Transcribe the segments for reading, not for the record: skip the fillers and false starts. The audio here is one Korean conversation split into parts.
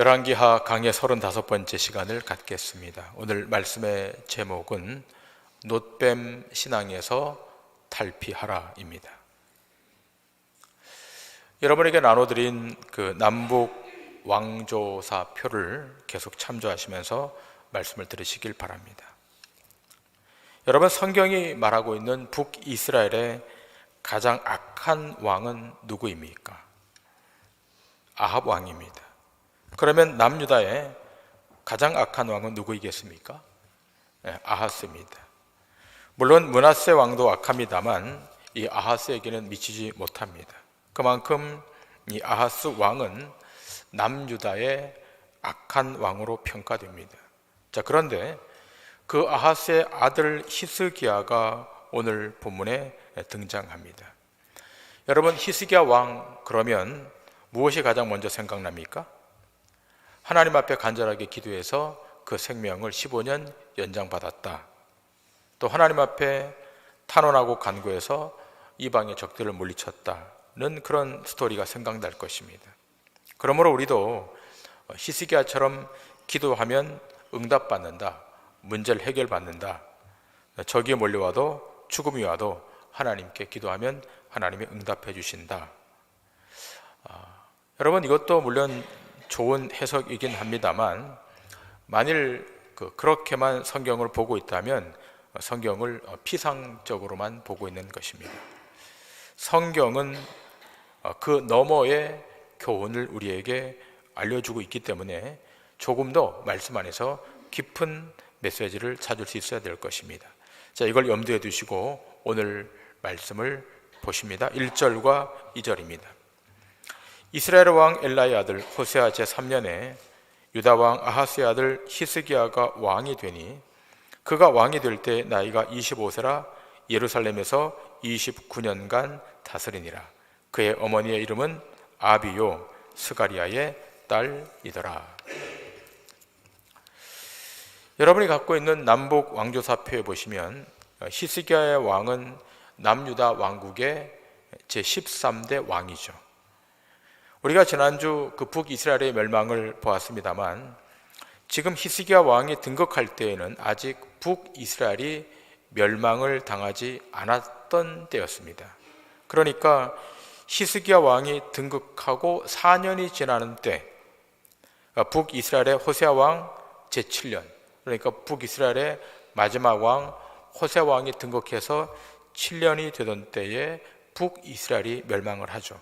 열왕기하 강의 35번째 시간을 갖겠습니다. 오늘 말씀의 제목은 놋뱀 신앙에서 탈피하라입니다. 여러분에게 나눠드린 그 남북 왕조사 표를 계속 참조하시면서 말씀을 들으시길 바랍니다. 여러분, 성경이 말하고 있는 북이스라엘의 가장 악한 왕은 누구입니까? 아합 왕입니다. 그러면 남유다의 가장 악한 왕은 누구이겠습니까? 아하스입니다. 물론 므낫세 왕도 악합니다만 이 아하스에게는 미치지 못합니다. 그만큼 이 아하스 왕은 남유다의 악한 왕으로 평가됩니다. 자, 그런데 그 아하스의 아들 히스기야가 오늘 본문에 등장합니다. 여러분, 히스기야 왕 그러면 무엇이 가장 먼저 생각납니까? 하나님 앞에 간절하게 기도해서 그 생명을 15년 연장받았다. 또 하나님 앞에 탄원하고 간구해서 이방의 적들을 물리쳤다는 그런 스토리가 생각날 것입니다. 그러므로 우리도 히스기야처럼 기도하면 응답받는다, 문제를 해결받는다, 적이 몰려와도 죽음이 와도 하나님께 기도하면 하나님이 응답해 주신다. 여러분, 이것도 물론 좋은 해석이긴 합니다만 만일 그렇게만 성경을 보고 있다면 성경을 피상적으로만 보고 있는 것입니다. 성경은 그 너머의 교훈을 우리에게 알려주고 있기 때문에 조금 더 말씀 안에서 깊은 메시지를 찾을 수 있어야 될 것입니다. 자, 이걸 염두에 두시고 오늘 말씀을 보십니다. 1절과 2절입니다. 이스라엘 왕 엘라의 아들 호세아 제3년에 유다 왕 아하스의 아들 히스기야가 왕이 되니 그가 왕이 될 때 나이가 25세라 예루살렘에서 29년간 다스리니라. 그의 어머니의 이름은 아비요 스가리아의 딸이더라. 여러분이 갖고 있는 남북 왕조사표에 보시면 히스기야의 왕은 남유다 왕국의 제13대 왕이죠. 우리가 지난주 그 북이스라엘의 멸망을 보았습니다만 지금 히스기야 왕이 등극할 때에는 아직 북이스라엘이 멸망을 당하지 않았던 때였습니다. 그러니까 히스기야 왕이 등극하고 4년이 지나는 때 북이스라엘의 호세아 왕 제7년, 그러니까 북이스라엘의 마지막 왕 호세아 왕이 등극해서 7년이 되던 때에 북이스라엘이 멸망을 하죠.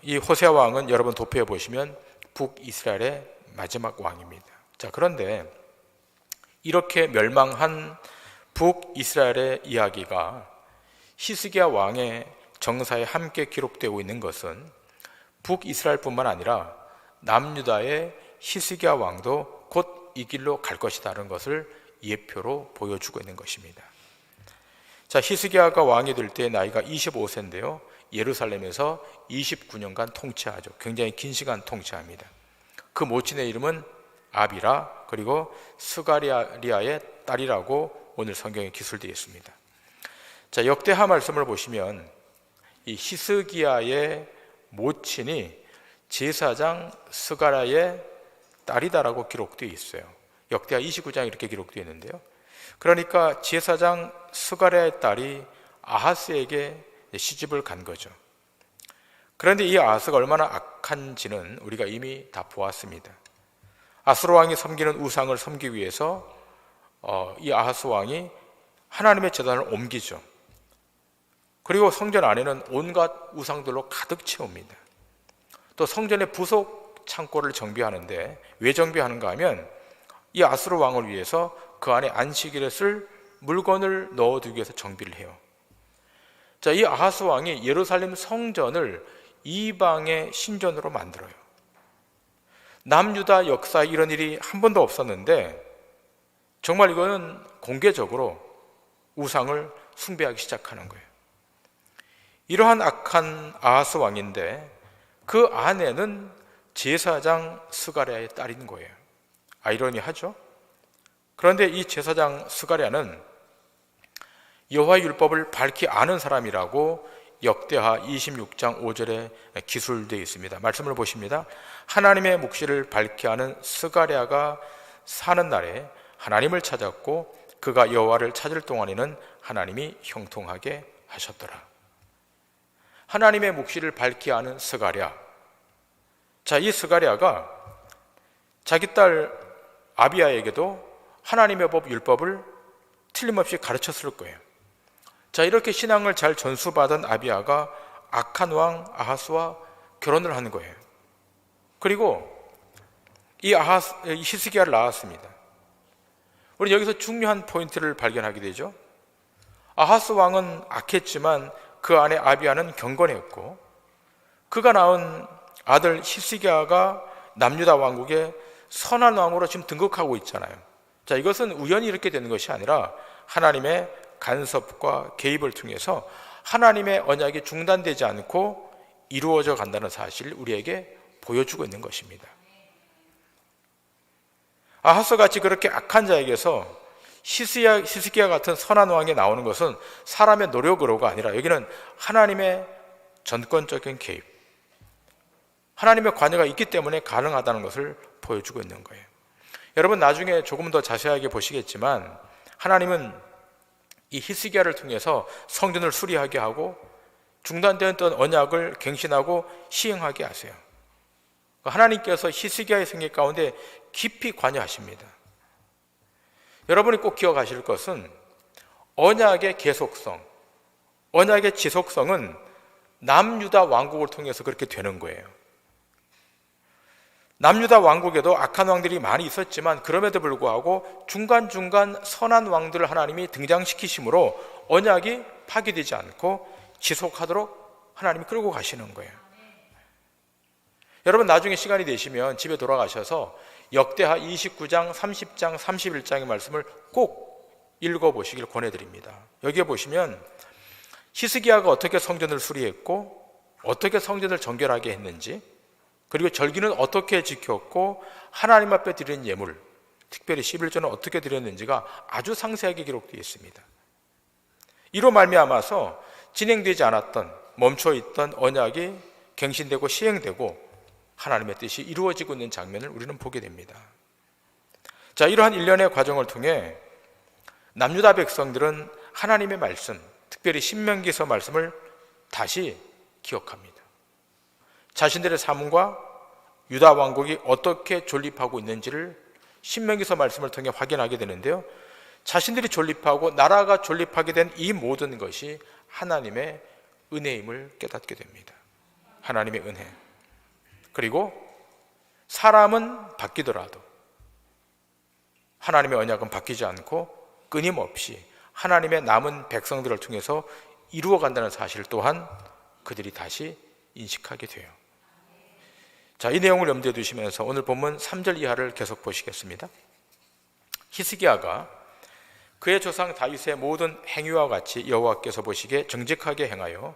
이 호세아 왕은 여러분 도표에 보시면 북이스라엘의 마지막 왕입니다. 자, 그런데 이렇게 멸망한 북이스라엘의 이야기가 히스기야 왕의 정사에 함께 기록되고 있는 것은 북이스라엘뿐만 아니라 남유다의 히스기야 왕도 곧 이 길로 갈 것이라는 것을 예표로 보여주고 있는 것입니다. 자, 히스기야가 왕이 될 때 나이가 25세인데요. 예루살렘에서 29년간 통치하죠. 굉장히 긴 시간 통치합니다. 그 모친의 이름은 아비라, 그리고 스가리아의 딸이라고 오늘 성경에 기술되어 있습니다. 자, 역대하 말씀을 보시면 이 히스기야의 모친이 제사장 스가랴의 딸이다라고 기록되어 있어요. 역대하 29장에 이렇게 기록되어 있는데요. 그러니까 제사장 스가랴의 딸이 아하스에게 시집을 간 거죠. 그런데 이 아하스가 얼마나 악한지는 우리가 이미 다 보았습니다. 아수르 왕이 섬기는 우상을 섬기기 위해서 이 아하스 왕이 하나님의 제단을 옮기죠. 그리고 성전 안에는 온갖 우상들로 가득 채웁니다. 또 성전의 부속 창고를 정비하는데 왜 정비하는가 하면 이 아수르 왕을 위해서 그 안에 안식일에 쓸 물건을 넣어두기 위해서 정비를 해요. 자, 이 아하스 왕이 예루살렘 성전을 이방의 신전으로 만들어요. 남유다 역사에 이런 일이 한 번도 없었는데 정말 이거는 공개적으로 우상을 숭배하기 시작하는 거예요. 이러한 악한 아하스 왕인데 그 아내는 제사장 스가랴의 딸인 거예요. 아이러니하죠? 그런데 이 제사장 스가랴는 여호와의 율법을 밝히 아는 사람이라고 역대하 26장 5절에 기술되어 있습니다. 말씀을 보십니다. 하나님의 묵시를 밝게 하는 스가랴가 사는 날에 하나님을 찾았고 그가 여호와를 찾을 동안에는 하나님이 형통하게 하셨더라. 하나님의 묵시를 밝게 하는 스가랴. 자, 이 스가랴가 자기 딸 아비야에게도 하나님의 법 율법을 틀림없이 가르쳤을 거예요. 자, 이렇게 신앙을 잘 전수받은 아비야가 악한 왕 아하스와 결혼을 하는 거예요. 그리고 이 히스기야를 낳았습니다. 우리는 여기서 중요한 포인트를 발견하게 되죠. 아하스 왕은 악했지만 그 아내 아비야는 경건했고 그가 낳은 아들 히스기야가 남유다 왕국의 선한 왕으로 지금 등극하고 있잖아요. 자, 이것은 우연히 이렇게 되는 것이 아니라 하나님의 간섭과 개입을 통해서 하나님의 언약이 중단되지 않고 이루어져 간다는 사실을 우리에게 보여주고 있는 것입니다. 아하스같이 그렇게 악한 자에게서 히스기야 같은 선한 왕이 나오는 것은 사람의 노력으로가 아니라 여기는 하나님의 전권적인 개입, 하나님의 관여가 있기 때문에 가능하다는 것을 보여주고 있는 거예요. 여러분 나중에 조금 더 자세하게 보시겠지만 하나님은 이 히스기야를 통해서 성전을 수리하게 하고 중단되었던 언약을 갱신하고 시행하게 하세요. 하나님께서 히스기야의 생애 가운데 깊이 관여하십니다. 여러분이 꼭 기억하실 것은 언약의 계속성, 언약의 지속성은 남유다 왕국을 통해서 그렇게 되는 거예요. 남유다 왕국에도 악한 왕들이 많이 있었지만 그럼에도 불구하고 중간중간 선한 왕들을 하나님이 등장시키심으로 언약이 파기되지 않고 지속하도록 하나님이 끌고 가시는 거예요. 여러분 나중에 시간이 되시면 집에 돌아가셔서 역대하 29장, 30장, 31장의 말씀을 꼭 읽어보시길 권해드립니다. 여기에 보시면 히스기야가 어떻게 성전을 수리했고 어떻게 성전을 정결하게 했는지, 그리고 절기는 어떻게 지켰고 하나님 앞에 드린 예물, 특별히 11조는 어떻게 드렸는지가 아주 상세하게 기록되어 있습니다. 이로 말미암아서 진행되지 않았던, 멈춰있던 언약이 갱신되고 시행되고 하나님의 뜻이 이루어지고 있는 장면을 우리는 보게 됩니다. 자, 이러한 일련의 과정을 통해 남유다 백성들은 하나님의 말씀, 특별히 신명기서 말씀을 다시 기억합니다. 자신들의 삶과 유다 왕국이 어떻게 존립하고 있는지를 신명기서 말씀을 통해 확인하게 되는데요. 자신들이 존립하고 나라가 존립하게 된 이 모든 것이 하나님의 은혜임을 깨닫게 됩니다. 하나님의 은혜. 그리고 사람은 바뀌더라도 하나님의 언약은 바뀌지 않고 끊임없이 하나님의 남은 백성들을 통해서 이루어간다는 사실 또한 그들이 다시 인식하게 돼요. 자, 이 내용을 염두에 두시면서 오늘 본문 3절 이하를 계속 보시겠습니다. 히스기야가 그의 조상 다윗의 모든 행위와 같이 여호와께서 보시기에 정직하게 행하여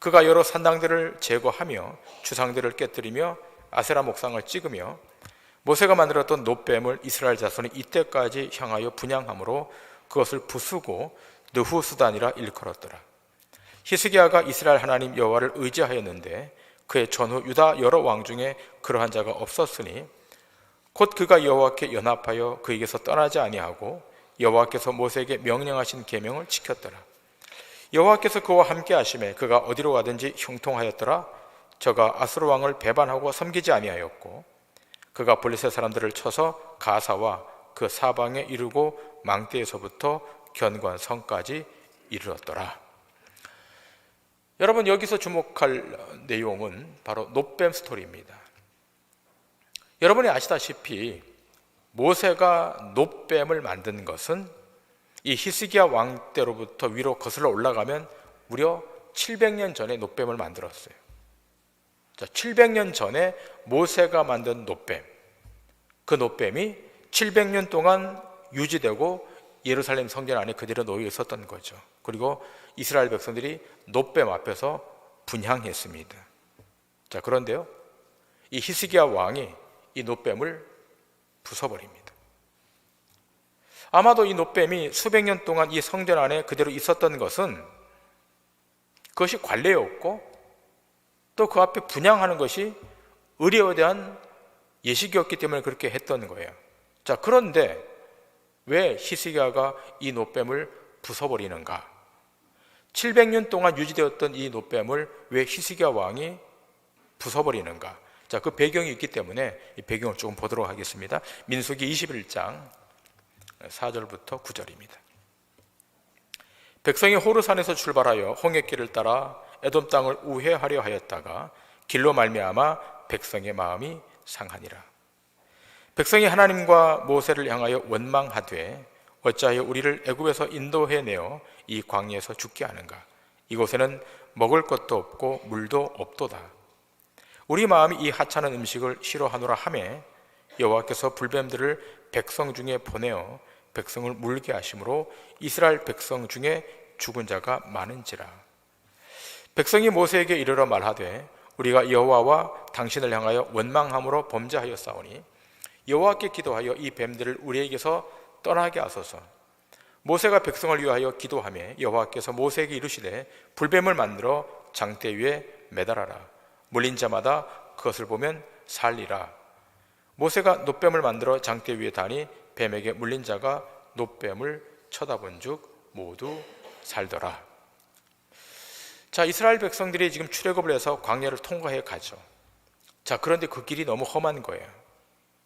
그가 여러 산당들을 제거하며 주상들을 깨뜨리며 아세라 목상을 찍으며 모세가 만들었던 놋뱀을 이스라엘 자손이 이때까지 향하여 분향함으로 그것을 부수고 느후수단이라 일컬었더라. 히스기야가 이스라엘 하나님 여호와를 의지하였는데 그의 전후 유다 여러 왕 중에 그러한 자가 없었으니 곧 그가 여호와께 연합하여 그에게서 떠나지 아니하고 여호와께서 모세에게 명령하신 계명을 지켰더라. 여호와께서 그와 함께 하심에 그가 어디로 가든지 형통하였더라. 저가 아수르 왕을 배반하고 섬기지 아니하였고 그가 블레셋 사람들을 쳐서 가사와 그 사방에 이르고 망대에서부터 견관성까지 이르렀더라. 여러분 여기서 주목할 내용은 바로 놋뱀 스토리입니다. 여러분이 아시다시피 모세가 놋뱀을 만든 것은 이 히스기야 왕 때로부터 위로 거슬러 올라가면 무려 700년 전에 놋뱀을 만들었어요. 자, 700년 전에 모세가 만든 놋뱀, 그 놋뱀이 700년 동안 유지되고 예루살렘 성전 안에 그대로 놓여 있었던 거죠. 그리고 이스라엘 백성들이 놋뱀 앞에서 분향했습니다. 자, 그런데요, 이 히스기야 왕이 이 놋뱀을 부숴버립니다. 아마도 이 놋뱀이 수백 년 동안 이 성전 안에 그대로 있었던 것은 그것이 관례였고 또 그 앞에 분향하는 것이 의례에 대한 예식이었기 때문에 그렇게 했던 거예요. 자, 그런데 왜 히스기야가 이 놋뱀을 부숴버리는가? 700년 동안 유지되었던 이 놋뱀을 왜 히스기야 왕이 부숴버리는가? 자, 그 배경이 있기 때문에 이 배경을 조금 보도록 하겠습니다. 민수기 21장 4절부터 9절입니다. 백성이 호르산에서 출발하여 홍해길을 따라 에돔 땅을 우회하려 하였다가 길로 말미암아 백성의 마음이 상하니라. 백성이 하나님과 모세를 향하여 원망하되 어찌하여 우리를 애굽에서 인도해내어 이 광야에서 죽게 하는가? 이곳에는 먹을 것도 없고 물도 없도다. 우리 마음이 이 하찮은 음식을 싫어하노라 하매 여호와께서 불뱀들을 백성 중에 보내어 백성을 물게 하심으로 이스라엘 백성 중에 죽은 자가 많은지라. 백성이 모세에게 이르러 말하되 우리가 여호와와 당신을 향하여 원망함으로 범죄하였사오니 여호와께 기도하여 이 뱀들을 우리에게서 떠나게 하소서. 모세가 백성을 위하여 기도하며 여호와께서 모세에게 이르시되 불뱀을 만들어 장대 위에 매달아라. 물린 자마다 그것을 보면 살리라. 모세가 놋뱀을 만들어 장대 위에 다니 뱀에게 물린 자가 놋뱀을 쳐다본즉 모두 살더라. 자, 이스라엘 백성들이 지금 출애굽을 해서 광야를 통과해 가죠. 자, 그런데 그 길이 너무 험한 거예요.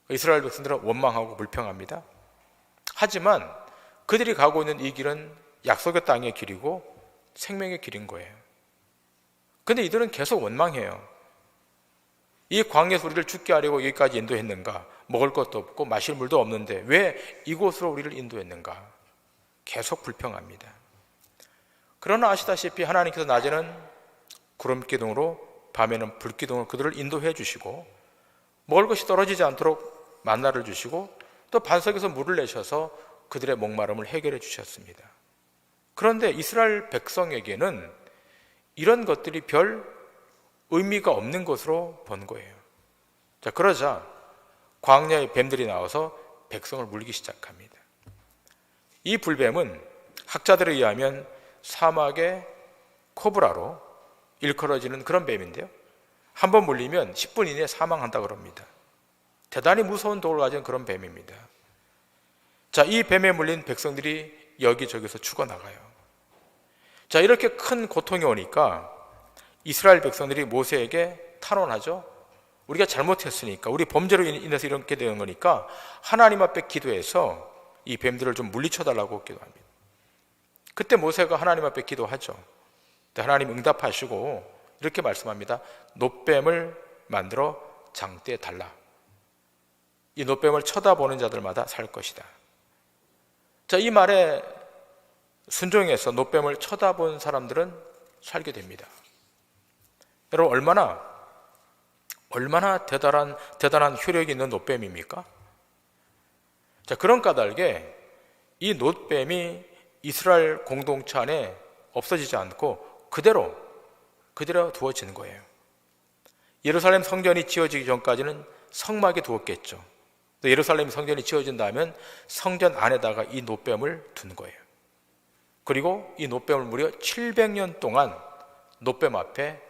이스라엘 백성들은 원망하고 불평합니다. 하지만 그들이 가고 있는 이 길은 약속의 땅의 길이고 생명의 길인 거예요. 근데 이들은 계속 원망해요. 이 광야에서 우리를 죽게 하려고 여기까지 인도했는가? 먹을 것도 없고 마실 물도 없는데 왜 이곳으로 우리를 인도했는가? 계속 불평합니다. 그러나 아시다시피 하나님께서 낮에는 구름 기둥으로 밤에는 불 기둥으로 그들을 인도해 주시고 먹을 것이 떨어지지 않도록 만나를 주시고 또 반석에서 물을 내셔서 그들의 목마름을 해결해 주셨습니다. 그런데 이스라엘 백성에게는 이런 것들이 별 의미가 없는 것으로 본 거예요. 자, 그러자 광야의 뱀들이 나와서 백성을 물기 시작합니다. 이 불뱀은 학자들에 의하면 사막의 코브라로 일컬어지는 그런 뱀인데요, 한번 물리면 10분 이내에 사망한다고 합니다. 대단히 무서운 독을 가진 그런 뱀입니다. 자, 이 뱀에 물린 백성들이 여기저기서 죽어나가요. 자, 이렇게 큰 고통이 오니까 이스라엘 백성들이 모세에게 탄원하죠. 우리가 잘못했으니까, 우리 범죄로 인해서 이렇게 되는 거니까 하나님 앞에 기도해서 이 뱀들을 좀 물리쳐달라고 기도합니다. 그때 모세가 하나님 앞에 기도하죠. 하나님 응답하시고 이렇게 말씀합니다. 놋뱀을 만들어 장대에 달라. 이 놋뱀을 쳐다보는 자들마다 살 것이다. 자, 이 말에 순종해서 놋뱀을 쳐다본 사람들은 살게 됩니다. 여러분, 얼마나 대단한 효력이 있는 놋뱀입니까? 자, 그런 까닭에 이 놋뱀이 이스라엘 공동체 안에 없어지지 않고 그대로 두어지는 거예요. 예루살렘 성전이 지어지기 전까지는 성막에 두었겠죠. 또 예루살렘 성전이 지어진다면 성전 안에다가 이 놋뱀을 둔 거예요. 그리고 이 놋뱀을 무려 700년 동안 놋뱀 앞에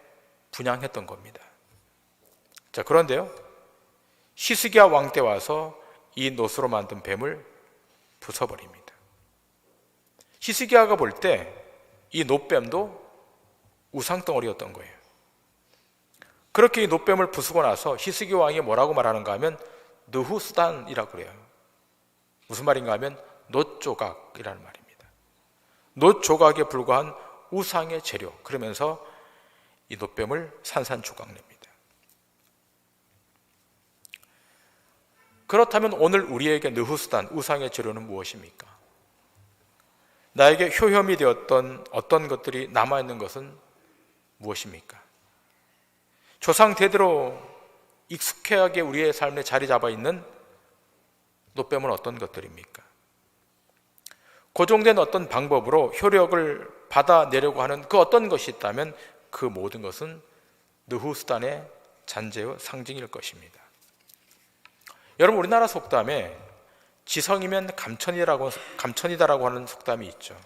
분향했던 겁니다. 자, 그런데요, 히스기야 왕 때 와서 이 놋으로 만든 뱀을 부숴버립니다. 히스기야가 볼 때 이 놋뱀도 우상덩어리였던 거예요. 그렇게 이 놋뱀을 부수고 나서 히스기야 왕이 뭐라고 말하는가 하면 느후스단이라고 그래요. 무슨 말인가 하면 놋조각이라는 말입니다. 놋조각에 불과한 우상의 재료, 그러면서 이 놋뱀을 산산조각냅니다. 그렇다면 오늘 우리에게 느후스단, 우상의 재료는 무엇입니까? 나에게 효험이 되었던 어떤 것들이 남아있는 것은 무엇입니까? 조상 대대로 익숙하게 우리의 삶에 자리 잡아 있는 놋뱀은 어떤 것들입니까? 고정된 어떤 방법으로 효력을 받아내려고 하는 그 어떤 것이 있다면 그 모든 것은 느후스단의 잔재의 상징일 것입니다. 여러분, 우리나라 속담에 지성이면 감천이다라고 하는 속담이 있죠.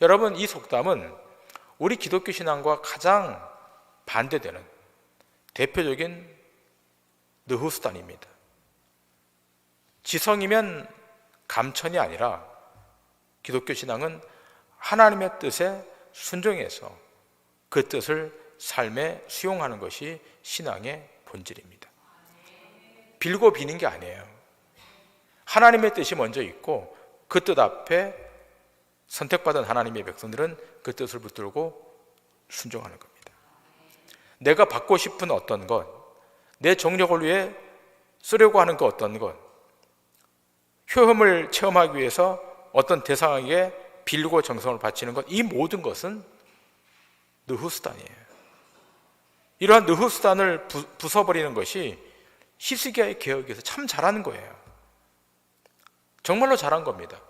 여러분, 이 속담은 우리 기독교 신앙과 가장 반대되는 대표적인 느후스단입니다. 지성이면 감천이 아니라 기독교 신앙은 하나님의 뜻에 순종해서 그 뜻을 삶에 수용하는 것이 신앙의 본질입니다. 빌고 비는 게 아니에요. 하나님의 뜻이 먼저 있고 그 뜻 앞에 선택받은 하나님의 백성들은 그 뜻을 붙들고 순종하는 겁니다. 내가 받고 싶은 어떤 것, 내 정력을 위해 쓰려고 하는 그 어떤 것, 효험을 체험하기 위해서 어떤 대상에게 빌고 정성을 바치는 것, 이 모든 것은 느후스단이에요. 이러한 느후스단을 부숴버리는 것이 히스기야의 개혁에서 참 잘하는 거예요. 정말로 잘한 겁니다.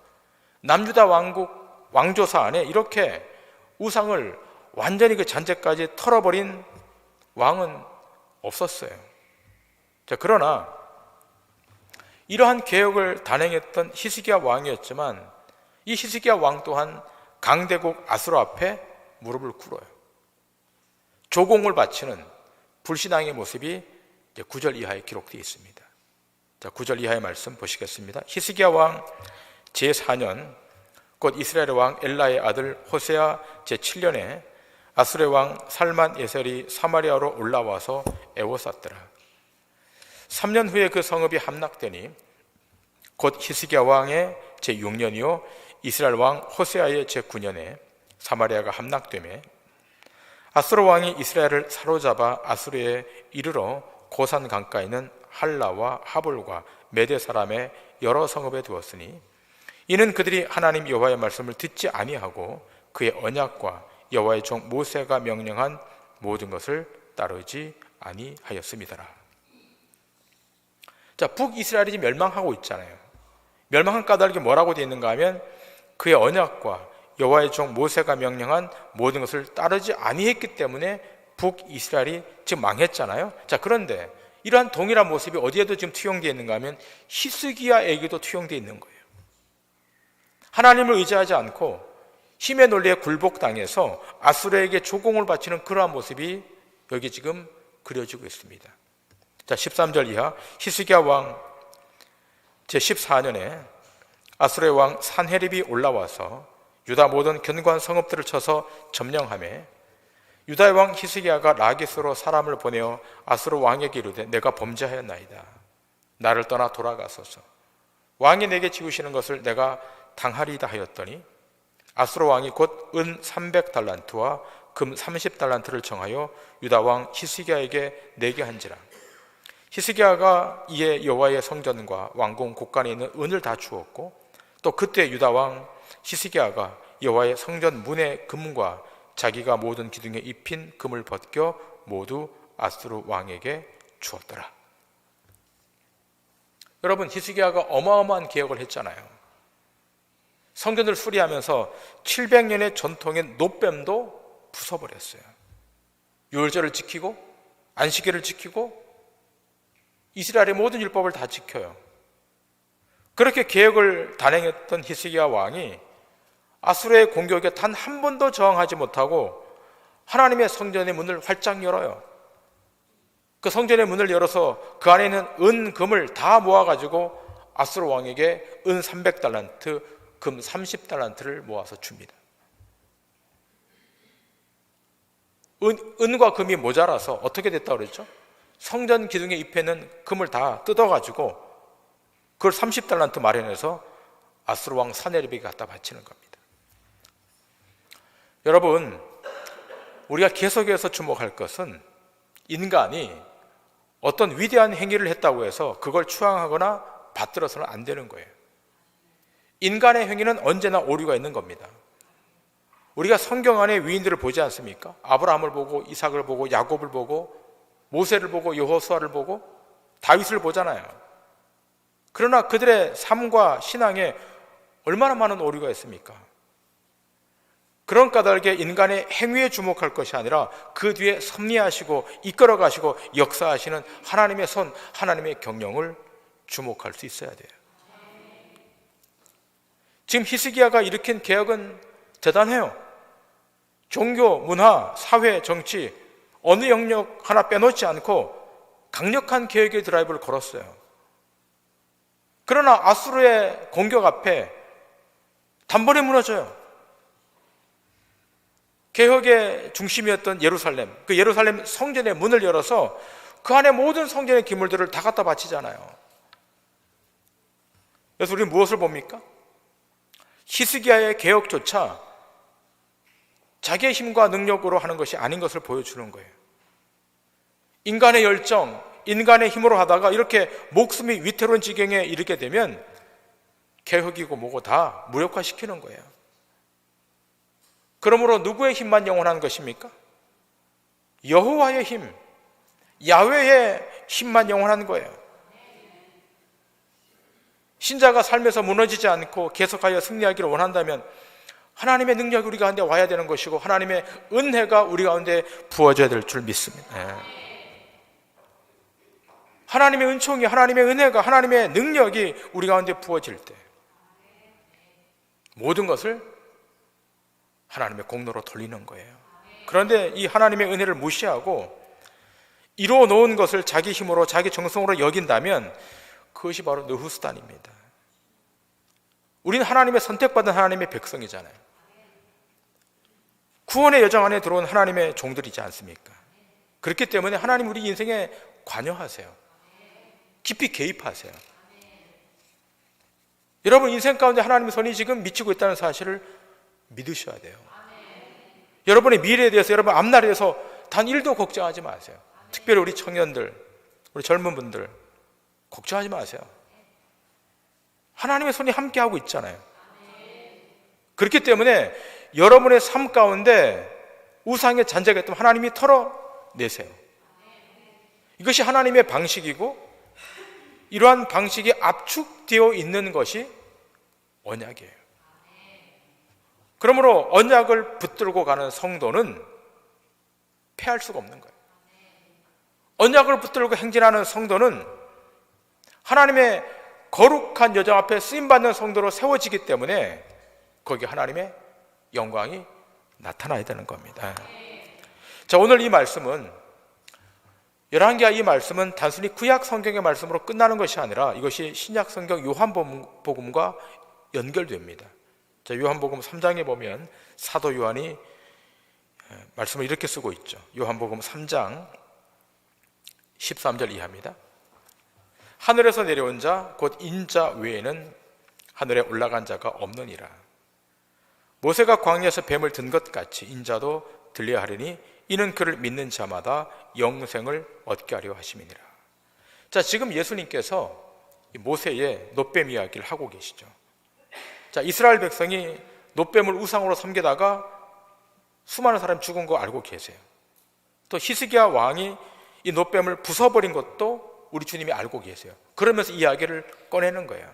남유다 왕조사 안에 이렇게 우상을 완전히 그 잔재까지 털어버린 왕은 없었어요. 자, 그러나 이러한 개혁을 단행했던 히스기야 왕이었지만 이 히스기야 왕 또한 강대국 아수르 앞에 무릎을 꿇어요. 조공을 바치는 불신앙의 모습이 9절 이하에 기록되어 있습니다. 자, 9절 이하의 말씀 보시겠습니다. 히스기야 왕 제4년 곧 이스라엘의 왕 엘라의 아들 호세아 제7년에 아수르의 왕 살만 예셀이 사마리아로 올라와서 애워쌌더라. 3년 후에 그 성읍이 함락되니 곧 히스기야 왕의 제6년이요 이스라엘 왕 호세아의 제9년에 사마리아가 함락되매 아수르 왕이 이스라엘을 사로잡아 아수르에 이르러 고산 강가에 있는 할라와 하볼과 메대 사람의 여러 성읍에 두었으니 이는 그들이 하나님 여호와의 말씀을 듣지 아니하고 그의 언약과 여호와의 종 모세가 명령한 모든 것을 따르지 아니하였음이더라. 자, 북이스라엘이 멸망하고 있잖아요. 멸망한 까닭이 뭐라고 되어 있는가 하면 그의 언약과 여호와의 종 모세가 명령한 모든 것을 따르지 아니했기 때문에 북이스라엘이 지금 망했잖아요. 자, 그런데 이러한 동일한 모습이 어디에도 지금 투영되어 있는가 하면 히스기야에게도 투영되어 있는 거예요. 하나님을 의지하지 않고 힘의 논리에 굴복당해서 아수르에게 조공을 바치는 그러한 모습이 여기 지금 그려지고 있습니다. 자, 13절 이하 히스기야 왕 제14년에 아수르의 왕 산헤립이 올라와서 유다 모든 견고한 성읍들을 쳐서 점령하며 유다의 왕 히스기야가 라기스로 사람을 보내어 아수르 왕에게 이르되 내가 범죄하였나이다. 나를 떠나 돌아가소서. 왕이 내게 지우시는 것을 내가 당하리이다 하였더니 아수르 왕이 곧 은 300달란트와 금 30달란트를 정하여 유다 왕 히스기야에게 내게 한지라. 히스기야가 이에 여호와의 성전과 왕궁 곳간에 있는 은을 다 주었고 또 그때 유다 왕 히스기야가 여호와의 성전 문의 금과 자기가 모든 기둥에 입힌 금을 벗겨 모두 아수르 왕에게 주었더라. 여러분, 히스기야가 어마어마한 개혁을 했잖아요. 성전을 수리하면서 700년의 전통의 노뱀도 부숴버렸어요. 유월절을 지키고 안식일을 지키고 이스라엘의 모든 율법을 다 지켜요. 그렇게 개혁을 단행했던 히스기야 왕이 아수르의 공격에 단 한 번도 저항하지 못하고 하나님의 성전의 문을 활짝 열어요. 그 성전의 문을 열어서 그 안에 있는 은, 금을 다 모아가지고 아수르 왕에게 은 300달란트, 금 30달란트를 모아서 줍니다. 은과 금이 모자라서 어떻게 됐다고 그랬죠? 성전 기둥에 입혀있는 금을 다 뜯어가지고 그걸 30달란트 마련해서 아수르 왕 산헤립에게 갖다 바치는 겁니다. 여러분, 우리가 계속해서 주목할 것은 인간이 어떤 위대한 행위를 했다고 해서 그걸 추앙하거나 받들어서는 안 되는 거예요. 인간의 행위는 언제나 오류가 있는 겁니다. 우리가 성경 안에 위인들을 보지 않습니까? 아브라함을 보고 이삭을 보고 야곱을 보고 모세를 보고 여호수아를 보고 다윗을 보잖아요. 그러나 그들의 삶과 신앙에 얼마나 많은 오류가 있습니까? 그런 까닭에 인간의 행위에 주목할 것이 아니라 그 뒤에 섭리하시고 이끌어가시고 역사하시는 하나님의 손, 하나님의 경영을 주목할 수 있어야 돼요. 지금 히스기야가 일으킨 개혁은 대단해요. 종교, 문화, 사회, 정치 어느 영역 하나 빼놓지 않고 강력한 개혁의 드라이브를 걸었어요. 그러나 아수르의 공격 앞에 단번에 무너져요. 개혁의 중심이었던 예루살렘, 그 예루살렘 성전의 문을 열어서 그 안에 모든 성전의 기물들을 다 갖다 바치잖아요. 그래서 우리는 무엇을 봅니까? 히스기야의 개혁조차 자기의 힘과 능력으로 하는 것이 아닌 것을 보여주는 거예요. 인간의 열정, 인간의 힘으로 하다가 이렇게 목숨이 위태로운 지경에 이르게 되면 개혁이고 뭐고 다 무력화시키는 거예요. 그러므로 누구의 힘만 영원한 것입니까? 여호와의 힘, 야훼의 힘만 영원한 거예요. 신자가 삶에서 무너지지 않고 계속하여 승리하기를 원한다면 하나님의 능력이 우리 가운데 와야 되는 것이고 하나님의 은혜가 우리 가운데 부어져야 될 줄 믿습니다. 하나님의 은총이, 하나님의 은혜가, 하나님의 능력이 우리 가운데 부어질 때 모든 것을 하나님의 공로로 돌리는 거예요. 그런데 이 하나님의 은혜를 무시하고 이루어 놓은 것을 자기 힘으로, 자기 정성으로 여긴다면 그것이 바로 느후스단입니다. 우리는 하나님의 선택받은 하나님의 백성이잖아요. 구원의 여정 안에 들어온 하나님의 종들이지 않습니까? 그렇기 때문에 하나님 우리 인생에 관여하세요. 깊이 개입하세요. 여러분 인생 가운데 하나님의 손이 지금 미치고 있다는 사실을 믿으셔야 돼요. 여러분의 미래에 대해서, 여러분 앞날에 대해서 단 1도 걱정하지 마세요. 특별히 우리 청년들, 우리 젊은 분들 걱정하지 마세요. 하나님의 손이 함께하고 있잖아요. 그렇기 때문에 여러분의 삶 가운데 우상의 잔재가 있다면 하나님이 털어내세요. 이것이 하나님의 방식이고 이러한 방식이 압축되어 있는 것이 언약이에요. 그러므로 언약을 붙들고 가는 성도는 패할 수가 없는 거예요. 언약을 붙들고 행진하는 성도는 하나님의 거룩한 여정 앞에 쓰임받는 성도로 세워지기 때문에 거기에 하나님의 영광이 나타나야 되는 겁니다. 자, 오늘 이 말씀은 열왕기하 이 말씀은 단순히 구약 성경의 말씀으로 끝나는 것이 아니라 이것이 신약 성경 요한복음과 연결됩니다. 자, 요한복음 3장에 보면 사도 요한이 말씀을 이렇게 쓰고 있죠. 요한복음 3장 13절 이하입니다. 하늘에서 내려온 자 곧 인자 외에는 하늘에 올라간 자가 없느니라. 모세가 광야에서 뱀을 든 것 같이 인자도 들려야 하리니 이는 그를 믿는 자마다 영생을 얻게 하려 하심이니라. 자, 지금 예수님께서 모세의 놋뱀 이야기를 하고 계시죠. 자, 이스라엘 백성이 놋뱀을 우상으로 섬기다가 수많은 사람이 죽은 거 알고 계세요. 또 히스기야 왕이 이 놋뱀을 부숴버린 것도 우리 주님이 알고 계세요. 그러면서 이야기를 꺼내는 거예요.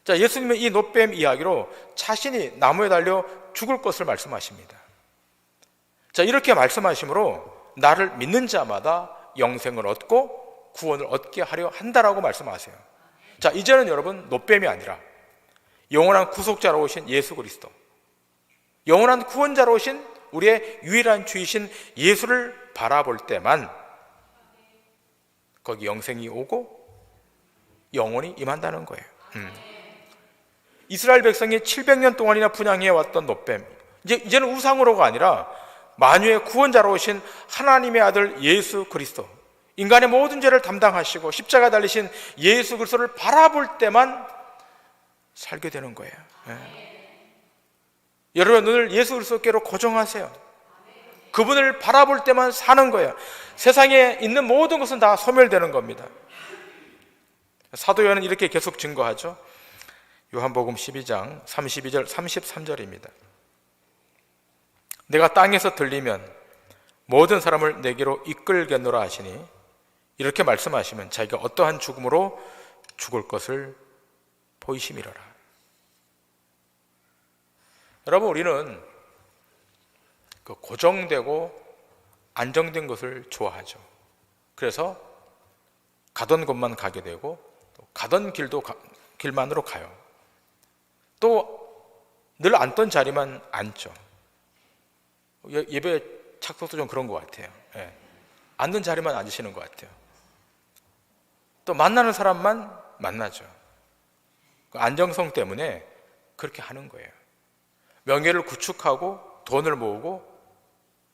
자, 예수님은 이 놋뱀 이야기로 자신이 나무에 달려 죽을 것을 말씀하십니다. 자, 이렇게 말씀하심으로 나를 믿는 자마다 영생을 얻고 구원을 얻게 하려 한다라고 말씀하세요. 자, 이제는 여러분 놋뱀이 아니라 영원한 구속자로 오신 예수 그리스도, 영원한 구원자로 오신 우리의 유일한 주이신 예수를 바라볼 때만 거기 영생이 오고 영원히 임한다는 거예요. 이스라엘 백성이 700년 동안이나 분양해 왔던 놋뱀, 이제는 우상으로가 아니라 만유의 구원자로 오신 하나님의 아들 예수 그리스도, 인간의 모든 죄를 담당하시고 십자가 달리신 예수 그리스도를 바라볼 때만 살게 되는 거예요. 여러분 눈을 예수 그리스도께로 고정하세요. 그분을 바라볼 때만 사는 거예요. 세상에 있는 모든 것은 다 소멸되는 겁니다. 사도 요한은 이렇게 계속 증거하죠. 요한복음 12장 32절 33절입니다. 내가 땅에서 들리면 모든 사람을 내게로 이끌겠노라 하시니, 이렇게 말씀하시면 자기가 어떠한 죽음으로 죽을 것을 보이심이로라. 여러분, 우리는 그 고정되고 안정된 것을 좋아하죠. 그래서 가던 곳만 가게 되고 또 가던 길만으로 가요. 또 늘 앉던 자리만 앉죠. 예배 착석도 좀 그런 것 같아요. 예. 앉는 자리만 앉으시는 것 같아요. 또 만나는 사람만 만나죠. 그 안정성 때문에 그렇게 하는 거예요. 명예를 구축하고 돈을 모으고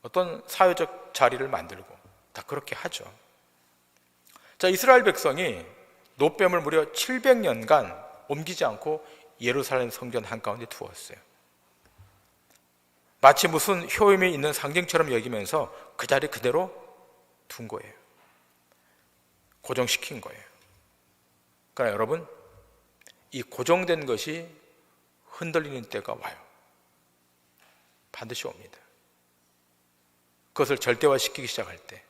어떤 사회적 자리를 만들고 다 그렇게 하죠. 자, 이스라엘 백성이 노뱀을 무려 700년간 옮기지 않고 예루살렘 성전 한가운데 두었어요. 마치 무슨 효임이 있는 상징처럼 여기면서 그 자리 그대로 둔 거예요. 고정시킨 거예요. 그러나 여러분, 이 고정된 것이 흔들리는 때가 와요. 반드시 옵니다. 그것을 절대화시키기 시작할 때,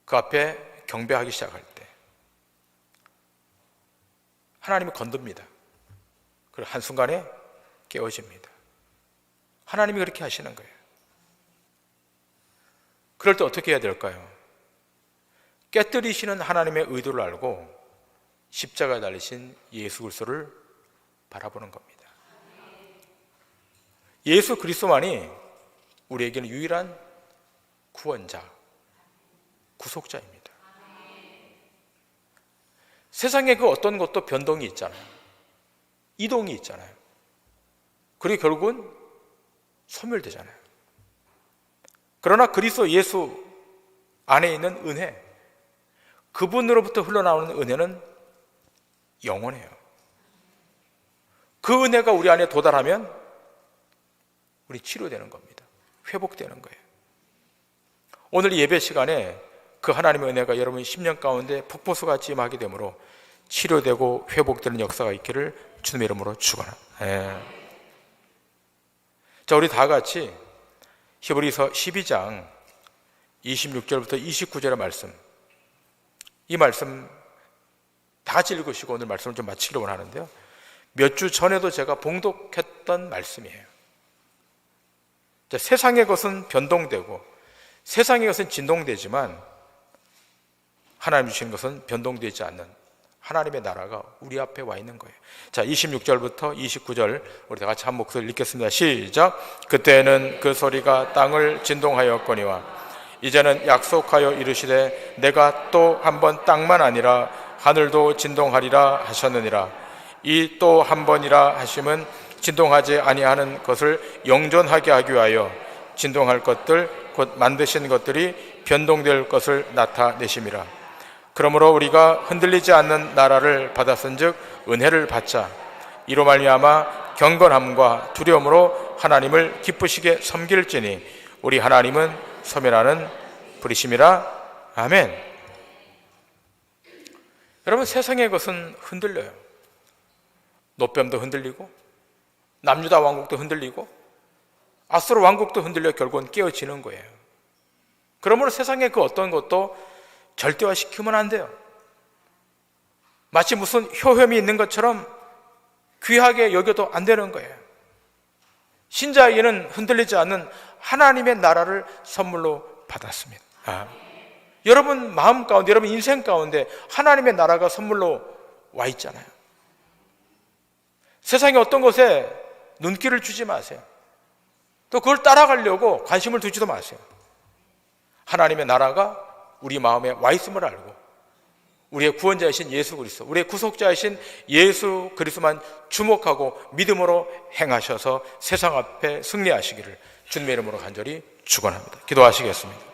그 앞에 경배하기 시작할 때 하나님이 건듭니다. 그리고 한순간에 깨어집니다. 하나님이 그렇게 하시는 거예요. 그럴 때 어떻게 해야 될까요? 깨뜨리시는 하나님의 의도를 알고 십자가에 달리신 예수 그리스도를 바라보는 겁니다. 예수 그리스도만이 우리에게는 유일한 구원자, 구속자입니다. 세상에 그 어떤 것도 변동이 있잖아요. 이동이 있잖아요. 그리고 결국은 소멸되잖아요. 그러나 그리스도 예수 안에 있는 은혜, 그분으로부터 흘러나오는 은혜는 영원해요. 그 은혜가 우리 안에 도달하면 우리 치료되는 겁니다. 회복되는 거예요. 오늘 예배 시간에 그 하나님의 은혜가 여러분 10년 가운데 폭포수같이 임하게 되므로 치료되고 회복되는 역사가 있기를 주님의 이름으로 축원합니다. 자, 우리 다 같이 히브리서 12장 26절부터 29절의 말씀, 이 말씀 다 같이 읽으시고 오늘 말씀을 좀 마치기로 원하는데요. 몇 주 전에도 제가 봉독했던 말씀이에요. 자, 세상의 것은 변동되고 세상의 것은 진동되지만 하나님 주시는 것은 변동되지 않는 하나님의 나라가 우리 앞에 와 있는 거예요. 자, 26절부터 29절 우리 다 같이 한 목소리 읽겠습니다. 시작. 그때는 그 소리가 땅을 진동하였거니와 이제는 약속하여 이르시되 내가 또 한 번 땅만 아니라 하늘도 진동하리라 하셨느니라. 이 또 한 번이라 하심은 진동하지 아니하는 것을 영존하게 하기 위하여 진동할 것들 곧 만드신 것들이 변동될 것을 나타내심이라. 그러므로 우리가 흔들리지 않는 나라를 받았은즉 은혜를 받자. 이로 말미암아 경건함과 두려움으로 하나님을 기쁘시게 섬길지니 우리 하나님은 소멸하는 불이심이라. 아멘. 여러분, 세상의 것은 흔들려요. 노뱀도 흔들리고 남유다 왕국도 흔들리고 아수르 왕국도 흔들려 결국은 깨어지는 거예요. 그러므로 세상의 그 어떤 것도 절대화시키면 안 돼요. 마치 무슨 효험이 있는 것처럼 귀하게 여겨도 안 되는 거예요. 신자에게는 흔들리지 않는 하나님의 나라를 선물로 받았습니다. 여러분 마음 가운데, 여러분 인생 가운데 하나님의 나라가 선물로 와 있잖아요. 세상의 어떤 것에 눈길을 주지 마세요. 또 그걸 따라가려고 관심을 두지도 마세요. 하나님의 나라가 우리 마음에 와 있음을 알고 우리의 구원자이신 예수 그리스도, 우리의 구속자이신 예수 그리스도만 주목하고 믿음으로 행하셔서 세상 앞에 승리하시기를 주님의 이름으로 간절히 축원합니다. 기도하시겠습니다.